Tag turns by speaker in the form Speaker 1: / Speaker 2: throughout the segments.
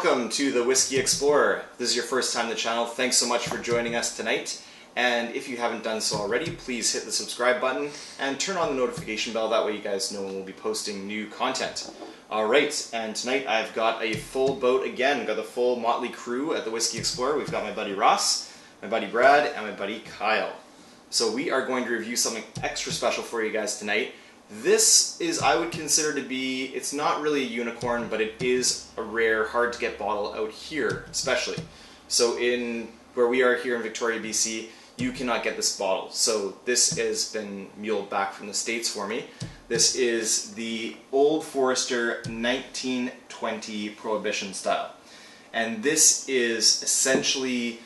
Speaker 1: welcome to the Whiskey Explorer. If this is your first time on the channel, thanks so much for joining us tonight. And if you haven't done so already, please hit the subscribe button and turn on the notification bell. That way you guys know when we'll be posting new content. Alright, and tonight I've got a full boat again. We've got the full motley crew at the Whiskey Explorer. We've got my buddy Ross, my buddy Brad, and my buddy Kyle. So we are going to review something extra special for you guys tonight. This is, I would consider to be, it's not really a unicorn, but it is a rare, hard to get bottle out here, especially. So in where we are here in Victoria, BC, you cannot get this bottle. So this has been muled back from the States for me. This is the Old Forester 1920 Prohibition style. And this is essentially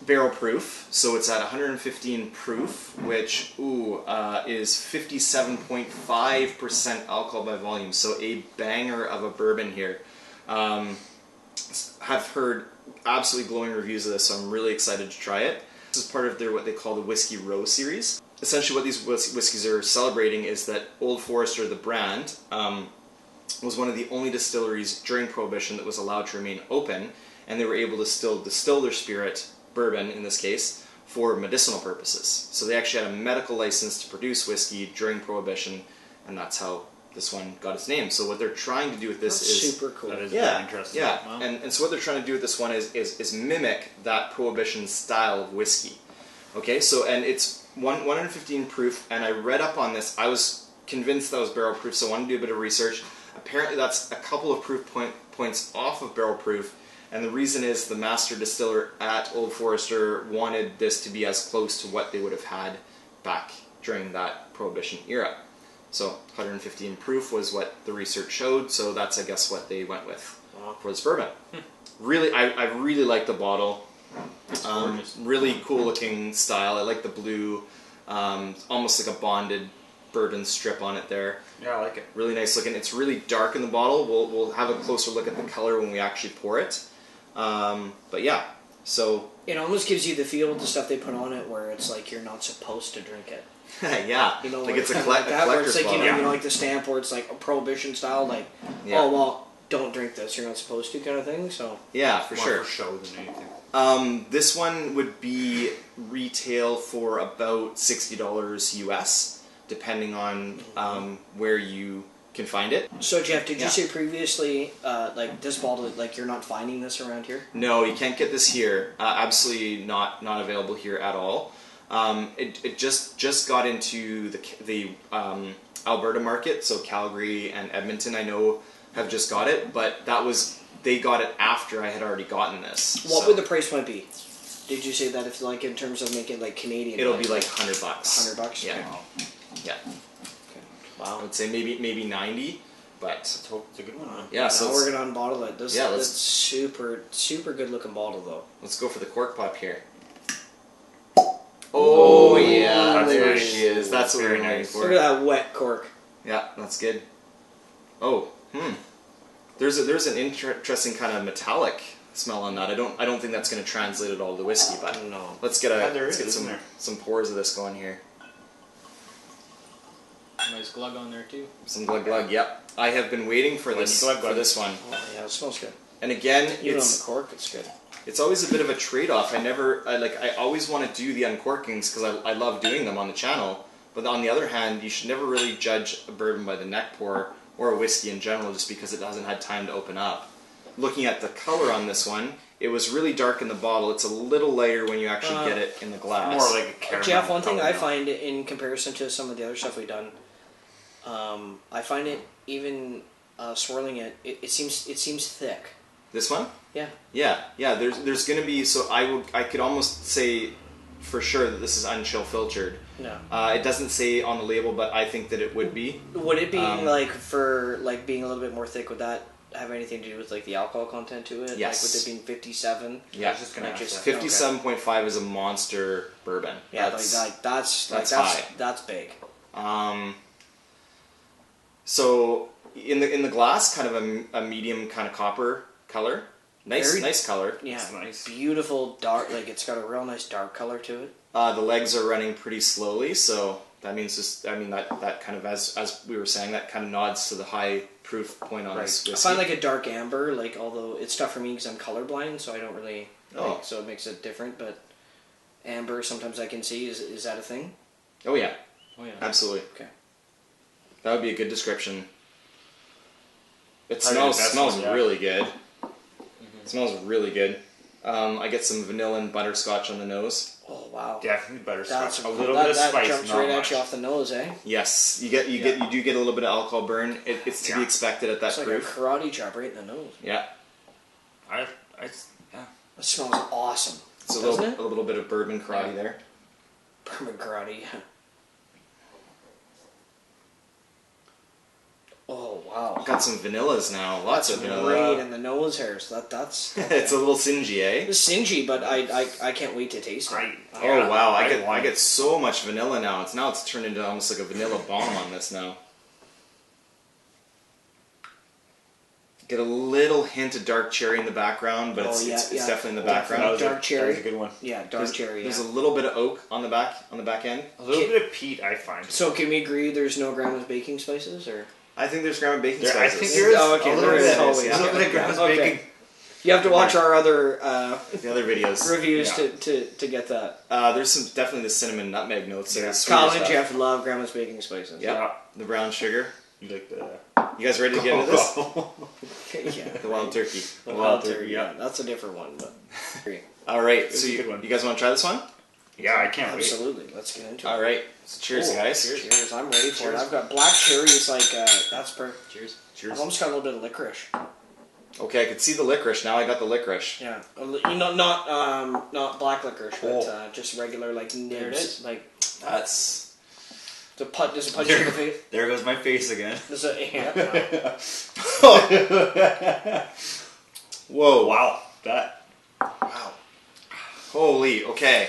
Speaker 1: barrel proof, so it's at 115 proof, which is 57.5% alcohol by volume, so a banger of a bourbon here. I've heard absolutely glowing reviews of this, so I'm really excited to try it. This is part of their what they call the Whiskey Row series. Essentially what these whiskeys are celebrating is that Old Forester, the brand, was one of the only distilleries during Prohibition that was allowed to remain open, and they were able to still distill their spirit, bourbon in this case, for medicinal purposes. So they actually had a medical license to produce whiskey during Prohibition, and that's how this one got its name. So what they're trying to do with this is
Speaker 2: super cool.
Speaker 1: That is
Speaker 2: very
Speaker 1: interesting. Yeah, wow. And so what they're trying to do with this one is mimic that Prohibition style of whiskey. Okay, so and it's 115 proof, and I read up on this. I was convinced that was barrel proof, so I wanted to do a bit of research. Apparently that's a couple of proof points off of barrel proof. And the reason is the master distiller at Old Forester wanted this to be as close to what they would have had back during that Prohibition era. So 115 proof was what the research showed, so that's, I guess, what they went with for this bourbon. Really, I really like the bottle. Really cool looking style. I like the blue, almost like a bonded bourbon strip on it there.
Speaker 2: Yeah, I like it.
Speaker 1: Really nice looking. It's really dark in the bottle. We'll have a closer look at the color when we actually pour it. But yeah, so
Speaker 3: it almost gives you the feel of the stuff they put on it, where it's like you're not supposed to drink it.
Speaker 1: Yeah,
Speaker 3: you know,
Speaker 1: like it's a
Speaker 3: collector's like,
Speaker 1: bottle.
Speaker 3: you know, like the stamp where it's like a Prohibition style, like oh well, don't drink this, you're not supposed to, kind of thing. So
Speaker 1: yeah, for
Speaker 2: more
Speaker 1: sure.
Speaker 2: For show than anything.
Speaker 1: This one would be retail for about $60 US, depending on where you can find it.
Speaker 3: So Jeff, did you say previously, like this bottle, like you're not finding this around here?
Speaker 1: No, you can't get this here. Absolutely not available here at all. It just got into the Alberta market, so Calgary and Edmonton I know have just got it, but they got it after I had already gotten this.
Speaker 3: What would the price point be? Did you say that if like in terms of making like Canadian?
Speaker 1: It'll be like $100.
Speaker 3: $100?
Speaker 1: Yeah.
Speaker 3: Okay.
Speaker 1: Yeah.
Speaker 3: Wow.
Speaker 1: I would say maybe 90, but
Speaker 2: it's a good one.
Speaker 1: Yeah, so
Speaker 3: now we're gonna unbottle it. That's
Speaker 1: let's
Speaker 3: super good looking bottle though.
Speaker 1: Let's go for the cork pop here. Oh yeah, there she is. That's what we're looking for.
Speaker 3: Look at that wet cork.
Speaker 1: Yeah, that's good. Oh, There's an interesting kind of metallic smell on that. I don't think that's going to translate at all to whiskey, but
Speaker 3: no.
Speaker 1: Let's get some pours of this going here.
Speaker 4: Nice glug on there too.
Speaker 1: Some glug. Yep. I have been waiting for this one.
Speaker 3: Oh yeah, it smells good.
Speaker 1: And again,
Speaker 3: even on the cork, it's good.
Speaker 1: It's always a bit of a trade-off. I always want to do the uncorkings because I love doing them on the channel. But on the other hand, you should never really judge a bourbon by the neck pour or a whiskey in general just because it hasn't had time to open up. Looking at the color on this one, it was really dark in the bottle. It's a little lighter when you actually get it in the glass.
Speaker 2: More like a caramel.
Speaker 3: Jeff, one thing I find in comparison to some of the other stuff we've done, I find it even swirling it seems thick.
Speaker 1: This one?
Speaker 3: Yeah.
Speaker 1: Yeah. There's going to be, so I could almost say for sure that this is unchill filtered.
Speaker 3: No.
Speaker 1: It doesn't say on the label, but I think that it would be.
Speaker 3: Would it be for being a little bit more thick? Would that have anything to do with like the alcohol content to it?
Speaker 1: Yes.
Speaker 3: Like with it being 57.
Speaker 1: Yeah.
Speaker 2: I was just gonna ask that.
Speaker 1: 57.5 is a monster bourbon.
Speaker 3: Yeah, that's high. That's big.
Speaker 1: So in the glass, kind of a medium kind of copper color. Nice color.
Speaker 3: Yeah,
Speaker 2: it's nice.
Speaker 3: Beautiful dark. Like it's got a real nice dark color to it.
Speaker 1: The legs are running pretty slowly, so that means that kind of, as we were saying, that kind of nods to the high proof point on this whiskey.
Speaker 3: I find like a dark amber, like, although it's tough for me because I'm colorblind, so I don't really so it makes it different, but amber sometimes I can see. Is that a thing?
Speaker 1: Oh yeah.
Speaker 4: Oh yeah.
Speaker 1: Absolutely.
Speaker 3: Okay.
Speaker 1: That would be a good description. It
Speaker 2: Probably
Speaker 1: smells
Speaker 2: one, yeah.
Speaker 1: really good. It smells really good. I get some vanilla and butterscotch on the nose.
Speaker 3: Oh wow.
Speaker 2: Definitely butterscotch.
Speaker 3: That's
Speaker 2: A little bit of
Speaker 3: that
Speaker 2: spice,
Speaker 3: jumps
Speaker 2: not
Speaker 3: right
Speaker 2: much.
Speaker 3: at you off the nose, eh?
Speaker 1: Yes, you do get a little bit of alcohol burn. It's to be expected at that
Speaker 3: It's like
Speaker 1: proof.
Speaker 3: a karate chop right in the nose.
Speaker 1: Yeah,
Speaker 2: Yeah.
Speaker 3: It smells awesome.
Speaker 1: it's a
Speaker 3: Doesn't it?
Speaker 1: little bit of bourbon karate
Speaker 4: Yeah.
Speaker 1: there.
Speaker 3: Bourbon karate. Oh wow.
Speaker 1: Got some vanillas now. Lots
Speaker 3: That's
Speaker 1: of vanilla.
Speaker 3: great in the nose hairs. That's
Speaker 1: It's a little singy, eh?
Speaker 3: it's singy, but I can't wait to taste it.
Speaker 2: Right.
Speaker 1: Oh wow! I
Speaker 2: Right.
Speaker 1: get so much vanilla now. It's turned into almost like a vanilla bomb on this now. Get a little hint of dark cherry in the background, but it's definitely in the background.
Speaker 2: That was
Speaker 3: Dark cherry.
Speaker 2: That was a good one.
Speaker 3: Yeah, dark cherry.
Speaker 1: There's
Speaker 3: Yeah.
Speaker 1: a little bit of oak on the back end.
Speaker 2: A little bit of peat, I find.
Speaker 3: So can we agree there's no grandma's baking spices, or
Speaker 1: I think there's grandma baking
Speaker 2: I
Speaker 1: spices.
Speaker 2: think there is
Speaker 3: Oh, okay,
Speaker 2: a little
Speaker 3: there
Speaker 2: bit.
Speaker 3: is.
Speaker 2: A
Speaker 3: Oh, yeah.
Speaker 2: little bit of grandma's
Speaker 3: Okay.
Speaker 2: baking.
Speaker 3: you have to watch our other
Speaker 1: The other videos.
Speaker 3: reviews
Speaker 2: Yeah.
Speaker 3: to get that.
Speaker 1: There's some definitely the cinnamon nutmeg notes there.
Speaker 2: Yeah.
Speaker 1: the sweeter
Speaker 3: Colin and
Speaker 1: stuff.
Speaker 3: Jeff love grandma's baking spices.
Speaker 1: Yep.
Speaker 2: Yeah.
Speaker 1: The brown sugar.
Speaker 2: You like the...
Speaker 1: You guys ready to get into this?
Speaker 3: yeah.
Speaker 1: The wild turkey.
Speaker 3: The wild turkey, yeah. That's a different one, but
Speaker 1: All right,
Speaker 2: This
Speaker 1: so
Speaker 2: is a good one.
Speaker 1: you guys want to try this one?
Speaker 2: Yeah, I can't wait.
Speaker 3: absolutely. Let's get into it.
Speaker 1: All right. So cheers,
Speaker 3: Oh,
Speaker 1: guys.
Speaker 3: Cheers. I'm ready for it. I've got black cherry. Is like that's perfect.
Speaker 4: Cheers.
Speaker 1: Cheers.
Speaker 3: I've almost got a little bit of licorice.
Speaker 1: Okay, I could see the licorice. Now I got the licorice.
Speaker 3: Yeah, not black licorice, but
Speaker 1: Oh.
Speaker 3: just regular like nibs.
Speaker 4: There it is.
Speaker 3: Like
Speaker 1: That's.
Speaker 3: does it punch you in the face?
Speaker 2: There goes my face again.
Speaker 3: Does it? Yeah.
Speaker 1: Whoa!
Speaker 2: Wow. That...
Speaker 1: Wow! Holy! Okay,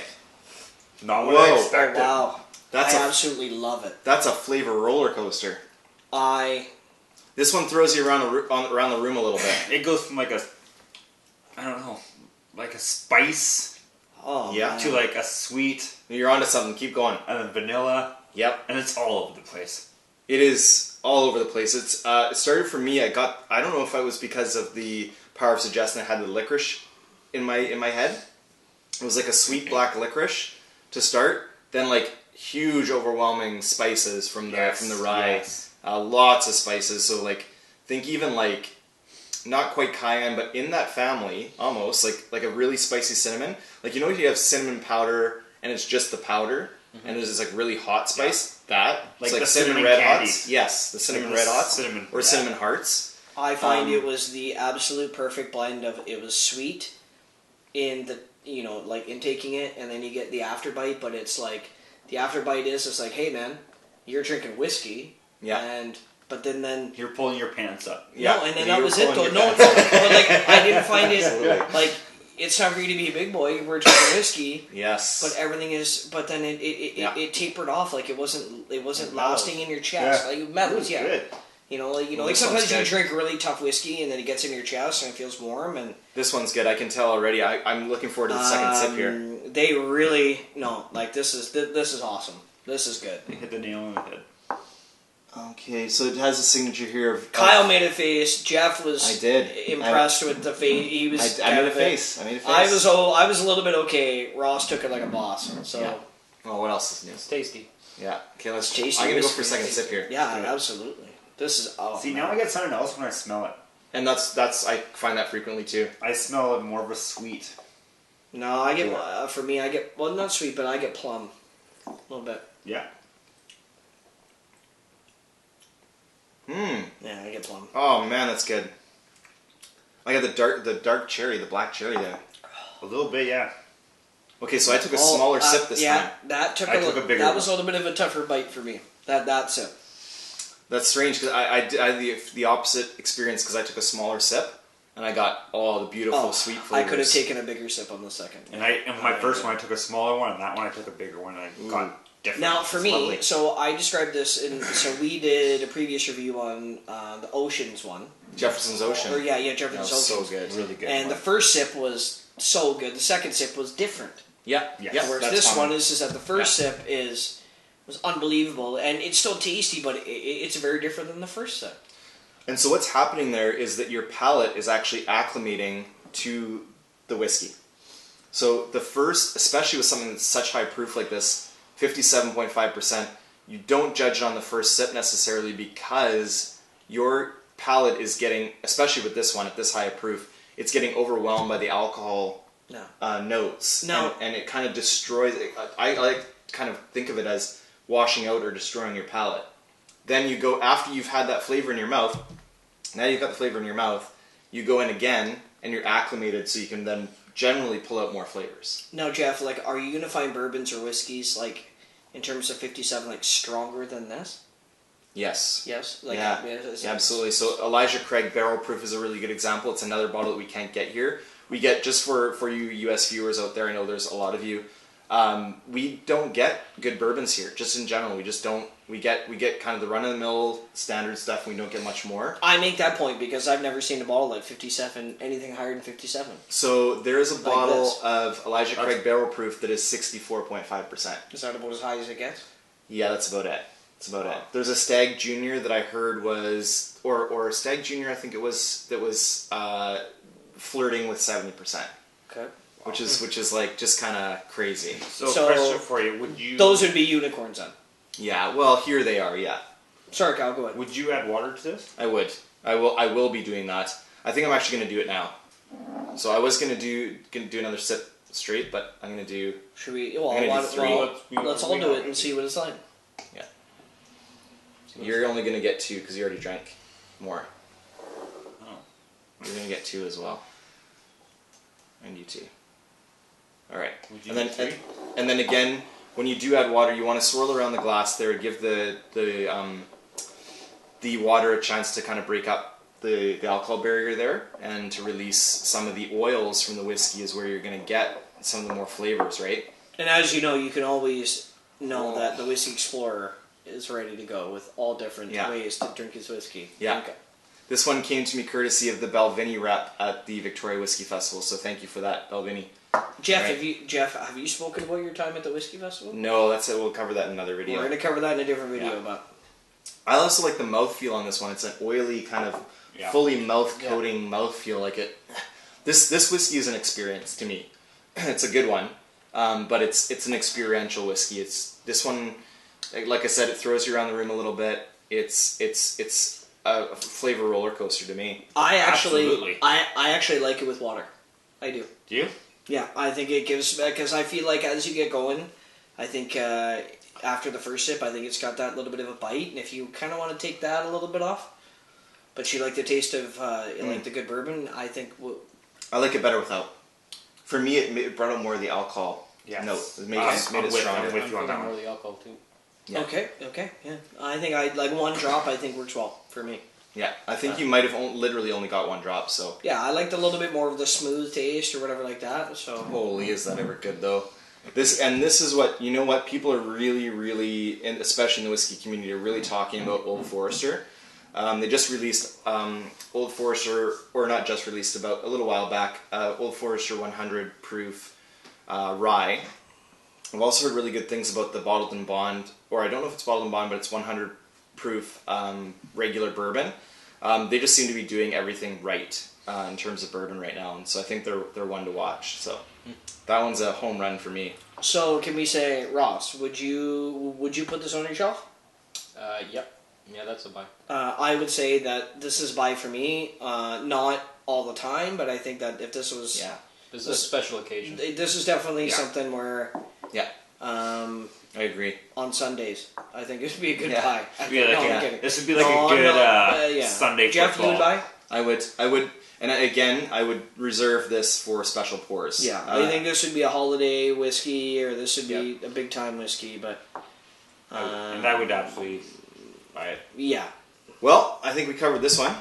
Speaker 2: Not what
Speaker 1: Whoa.
Speaker 2: I
Speaker 3: Oh,
Speaker 2: expected.
Speaker 3: wow.
Speaker 1: that's
Speaker 3: I
Speaker 1: a
Speaker 3: absolutely love it.
Speaker 1: that's a flavor roller coaster. This one throws you around around the room a little bit.
Speaker 2: It goes from like a... I don't know. Like a spice
Speaker 3: Oh
Speaker 1: Yeah.
Speaker 3: man.
Speaker 2: to like a sweet
Speaker 1: You're onto something. Keep going.
Speaker 2: and then vanilla.
Speaker 1: Yep.
Speaker 2: And it's all over the place.
Speaker 1: It is all over the place. It started for me. I don't know if it was because of the power of suggestion. I had the licorice in my head. It was like a sweet black licorice to start. Then like huge overwhelming spices from the rye.
Speaker 2: Yes.
Speaker 1: Lots of spices. So like think even like not quite cayenne, but in that family almost like a really spicy cinnamon. Like you have cinnamon powder and it's just the powder. And there's this like really hot spice
Speaker 2: Like
Speaker 1: it's
Speaker 2: the
Speaker 1: cinnamon
Speaker 2: cinnamon
Speaker 1: red
Speaker 2: candies.
Speaker 1: hots. Yes, the cinnamon
Speaker 2: the
Speaker 1: red hots
Speaker 2: cinnamon-
Speaker 1: or
Speaker 2: yeah.
Speaker 1: cinnamon hearts.
Speaker 3: I find it was the absolute perfect blend of it was sweet in the like in taking it, and then you get the afterbite, but it's like the afterbite is it's like, hey man, you're drinking whiskey,
Speaker 1: Yeah.
Speaker 3: but then
Speaker 2: You're pulling your pants up.
Speaker 1: Yeah,
Speaker 3: no, and then
Speaker 1: you
Speaker 3: that
Speaker 1: were
Speaker 3: was it
Speaker 1: pulling
Speaker 3: though.
Speaker 1: your
Speaker 3: No,
Speaker 1: pants.
Speaker 3: but like I didn't find it
Speaker 1: Absolutely.
Speaker 3: like it's time for you to be a big boy. We're drinking whiskey.
Speaker 1: Yes.
Speaker 3: But everything is. But then
Speaker 1: Yeah.
Speaker 3: it tapered off. Like it wasn't
Speaker 2: mellows.
Speaker 3: lasting in your chest.
Speaker 2: Yeah.
Speaker 3: Like mellows. Yeah.
Speaker 2: Good.
Speaker 1: Well,
Speaker 3: Like
Speaker 1: this
Speaker 3: sometimes
Speaker 1: one's
Speaker 3: you
Speaker 1: good.
Speaker 3: drink really tough whiskey and then it gets in your chest and it feels warm and.
Speaker 1: This one's good. I can tell already. I'm looking forward to the second sip here.
Speaker 3: They really this is awesome. This is good.
Speaker 2: They hit the nail on the head.
Speaker 1: Okay, so it has a signature here of
Speaker 3: Kyle made a face. Jeff was
Speaker 1: I did.
Speaker 3: impressed with the face. He was.
Speaker 1: I made
Speaker 3: kind
Speaker 1: a
Speaker 3: of
Speaker 1: face. I made a face.
Speaker 3: I was a little bit okay. Ross took it like a boss. So.
Speaker 1: Yeah. Well, what else is new?
Speaker 4: It's tasty.
Speaker 1: Yeah. Okay, let's.
Speaker 3: Tasty
Speaker 1: I'm gonna go
Speaker 3: whiskey.
Speaker 1: for a second sip here.
Speaker 3: Yeah, absolutely. This is
Speaker 2: See, now I get something else when I smell it.
Speaker 1: And that's I find that frequently too.
Speaker 2: I smell it more of a sweet.
Speaker 3: No, I get for me I get not sweet, but I get plum a little bit.
Speaker 2: Yeah.
Speaker 3: Yeah, I get plum.
Speaker 1: Oh man, that's good. I got the dark cherry, the black cherry there.
Speaker 2: A little bit, yeah.
Speaker 1: Okay, so I took a smaller sip this time.
Speaker 3: That took
Speaker 2: I took a bigger
Speaker 3: that
Speaker 2: one.
Speaker 3: was a little bit of a tougher bite for me. That sip.
Speaker 1: That's strange because I had the opposite experience because I took a smaller sip and I got all the beautiful sweet
Speaker 3: I
Speaker 1: flavors.
Speaker 3: could have taken a bigger sip on the second.
Speaker 2: And my first one I took a smaller one, and that one I took a bigger one, and I got different.
Speaker 3: Now, for
Speaker 1: It's
Speaker 3: me,
Speaker 1: lovely.
Speaker 3: so I described this so we did a previous review on the Oceans one.
Speaker 1: Jefferson's Ocean.
Speaker 3: Or yeah,
Speaker 1: That
Speaker 3: Jefferson's
Speaker 1: was so
Speaker 3: Oceans.
Speaker 1: good.
Speaker 2: really good.
Speaker 3: And
Speaker 2: one.
Speaker 3: the first sip was so good. The second sip was different.
Speaker 1: Yeah,
Speaker 2: Yes.
Speaker 1: yeah.
Speaker 3: Whereas
Speaker 1: that's
Speaker 3: this
Speaker 1: common.
Speaker 3: one is that the first sip is was unbelievable, and it's still tasty, but it's very different than the first set.
Speaker 1: And so what's happening there is that your palate is actually acclimating to the whiskey. So the first, especially with something that's such high proof like this, 57.5%, you don't judge it on the first sip necessarily because your palate is getting, especially with this one at this high proof, it's getting overwhelmed by the alcohol notes.
Speaker 3: No.
Speaker 1: And it kind of destroys it. I like to kind of think of it as washing out or destroying your palate. Then you go, after you've had that flavor in your mouth, now you've got the flavor in your mouth, you go in again and you're acclimated so you can then generally pull out more flavors.
Speaker 3: Now, Jeff, like, are you gonna find bourbons or whiskeys, like, in terms of 57, like, stronger than this?
Speaker 1: Yes.
Speaker 3: Yes? Like,
Speaker 1: Yeah, absolutely. So Elijah Craig Barrel Proof is a really good example. It's another bottle that we can't get here. We get, just for you US viewers out there, I know there's a lot of you, we don't get good bourbons here, just in general. We just don't. We get kind of the run-of-the-mill standard stuff, and we don't get much more.
Speaker 3: I make that point because I've never seen a bottle like 57, anything higher than 57.
Speaker 1: So there is a
Speaker 3: Like
Speaker 1: bottle
Speaker 3: this.
Speaker 1: of Elijah Craig Barrel Proof that is 64.5%.
Speaker 3: Is that about as high as it gets?
Speaker 1: Yeah, that's about it. That's about it. There's a Stag Junior that I heard was, or a Stag Junior, I think it was, that was flirting with 70%.
Speaker 3: Okay.
Speaker 1: Which is like just kind of crazy.
Speaker 2: So, question for you: would you?
Speaker 3: Those would be unicorns then.
Speaker 1: Yeah, well, here they are. Yeah,
Speaker 3: Sorry, Kyle, go ahead.
Speaker 2: Would you add water to this?
Speaker 1: I would. I will be doing that. I think I'm actually going to do it now. So I was going to do another sip straight, but I'm going to do.
Speaker 3: Should we? Well,
Speaker 1: I'm gonna do three.
Speaker 3: let's all do it and see what it's like.
Speaker 1: Yeah. You're only going to get 2 because you already drank more.
Speaker 2: Oh.
Speaker 1: You're going to get 2 as well. And you too. All right.
Speaker 2: Would you
Speaker 1: And
Speaker 2: do
Speaker 1: then
Speaker 2: 3?
Speaker 1: and then again, when you do add water, you want to swirl around the glass there, give the water a chance to kind of break up the alcohol barrier there, and to release some of the oils from the whiskey is where you're going to get some of the more flavors, right?
Speaker 3: And as you know, you can always know that the Whiskey Explorer is ready to go with all different ways to drink his whiskey.
Speaker 1: Yeah.
Speaker 3: Okay.
Speaker 1: This one came to me courtesy of the Balvenie rep at the Victoria Whiskey Festival, so thank you for that, Balvenie.
Speaker 3: Jeff,
Speaker 1: Right.
Speaker 3: have you spoken about your time at the Whiskey Festival?
Speaker 1: No, that's it. We'll cover that in another video.
Speaker 3: We're going to cover that in a different video,
Speaker 1: Yeah.
Speaker 3: but
Speaker 1: I also like the mouthfeel on this one. It's an oily kind of fully mouth-coating mouthfeel. Like it. This whiskey is an experience to me. It's a good one, but it's an experiential whiskey. It's this one, like I said, it throws you around the room a little bit. It's a flavor roller coaster to me.
Speaker 2: Absolutely.
Speaker 3: I actually like it with water. I do.
Speaker 2: Do you?
Speaker 3: Yeah, I think it gives, because I feel like as you get going, I think after the first sip, I think it's got that little bit of a bite, and if you kind of want to take that a little bit off, but you like the taste of like the good bourbon, I think.
Speaker 1: I like it better without. For me, it brought out more of the alcohol note. It made it stronger.
Speaker 2: I'm with you on that
Speaker 4: more
Speaker 2: one.
Speaker 4: of the alcohol too.
Speaker 1: Yeah.
Speaker 3: Okay, yeah. I think I like one drop. I think works well for me.
Speaker 1: Yeah, I think you might have literally only got 1 drop, so.
Speaker 3: Yeah, I liked a little bit more of the smooth taste or whatever like that. So
Speaker 1: Holy, is that ever good though? This is what people are really, and especially in the whiskey community, are really talking about Old Forester. They just released Old Forester, or not just released, about a little while back, Old Forester 100 proof rye. I've also heard really good things about the Bottled and Bond, or I don't know if it's Bottled and Bond, but it's 100 proof regular bourbon. They just seem to be doing everything right in terms of bourbon right now, and so I think they're one to watch. So that one's a home run for me.
Speaker 3: So can we say, Ross, would you put this on your shelf?
Speaker 4: Yep. Yeah, that's a buy.
Speaker 3: I would say that this is buy for me. Not all the time, but I think that if this was,
Speaker 4: This is a special occasion.
Speaker 3: this is definitely something where,
Speaker 1: I agree.
Speaker 3: on Sundays, I think it would be a good
Speaker 1: Yeah.
Speaker 3: buy.
Speaker 2: I'm kidding. This would be like
Speaker 3: No,
Speaker 2: a good
Speaker 3: I'm not-
Speaker 2: Sunday
Speaker 3: Jeff,
Speaker 2: football.
Speaker 3: you would buy?
Speaker 1: I would, and again, I would reserve this for special pours.
Speaker 3: Yeah, I think this would be a holiday whiskey, or this would be a big time whiskey, but
Speaker 2: And I would absolutely buy it.
Speaker 3: yeah.
Speaker 1: Well, I think we covered this one.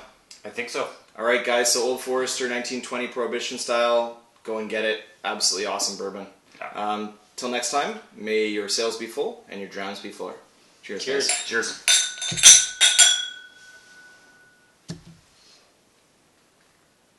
Speaker 2: I think so.
Speaker 1: All right, guys. So Old Forester 1920 Prohibition style. Go and get it. Absolutely awesome bourbon.
Speaker 2: Yeah.
Speaker 1: Till next time, may your sails be full and your drowns be fuller. Cheers.
Speaker 4: Cheers.
Speaker 1: Guys.
Speaker 2: Cheers.